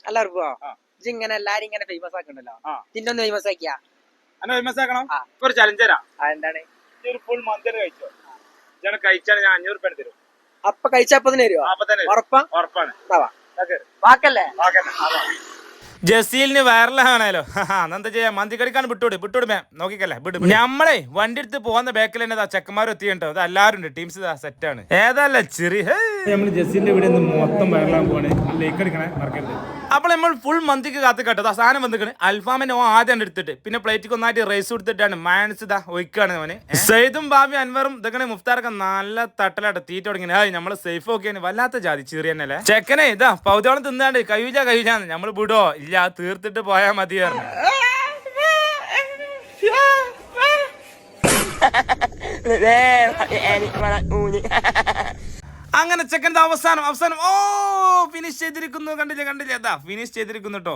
എല്ലാവർക്കും ഇങ്ങനെ എല്ലാരും ഇങ്ങനെ ഫേമസ് ആക്കണ്ടല്ലോ തിന്നൊന്ന് ഫേമസ് ആക്കിയാ ഫേമസ് ആക്കണം ഒരു ചലഞ്ച് തരാം. എന്താണ് ഒരു ഫുൾ മന്തി കഴിച്ചോ കഴിച്ചാൽ ഞാൻ 500 രൂപ തരും. അപ്പൊ കഴിച്ചപ്പോ തന്നെ വരുമോ? ഉറപ്പാണ്. വാക്കല്ലേ? ജസീലിന് വൈറലാണല്ലോ. എന്താ ചെയ്യാ, മന്തി കടിക്കാണ് വിട്ടോട് മാം നോക്കിക്കല്ലേ നമ്മളെ വണ്ടി എടുത്ത് പോകുന്ന ബാക്കിൽ തന്നെ ചെക്കന്മാരും എത്തിയുണ്ടോ. അത് എല്ലാവരും ഉണ്ട്, ടീംസ് സെറ്റാണ്. ഏതല്ല ചെറിയ നമ്മൾ ജസീലിന്റെ ഇവിടെ മൊത്തം വൈറലാകാൻ പോവാണ്. ലൈക്ക് അടിക്കണേ മറക്കരുത്. അപ്പോൾ നമ്മൾ ഫുൾ മന്തിക്ക് കാത്ത് കേട്ടോ. സാധനം വന്നിക്കണ്. അൽഫാമിനെ ആദ്യം എടുത്തിട്ട് പിന്നെ പ്ലേറ്റിക്ക് ഒന്നായിട്ട് റൈസ് കൊടുത്തിട്ടാണ് മാനസ് ഇതാ ഒഴിക്കാണ് അവന്. സെയ്ദും ബാബി അൻവറും ഇതൊക്കെ മുഫ്താറൊക്കെ നല്ല തട്ടലായിട്ട് തീറ്റ തുടങ്ങി. നമ്മള് സേഫ് ഒക്കെ വല്ലാത്ത ജാതി ചെറിയ തന്നെ ചെക്കനെ ഇതാ പൗതോളം തിന്നാണ്ട് കഴിച്ചാന്ന് നമ്മൾ വിടോ ഇല്ല, തീർത്തിട്ട് പോയാ മതിയായിരുന്നു. അങ്ങനെ ചെക്കൻ അവസാനം ഓ ഫിനിഷ് ചെയ്തിരിക്കുന്നു. കണ്ടില്ല അതാ ഫിനിഷ് ചെയ്തിരിക്കുന്നു കേട്ടോ.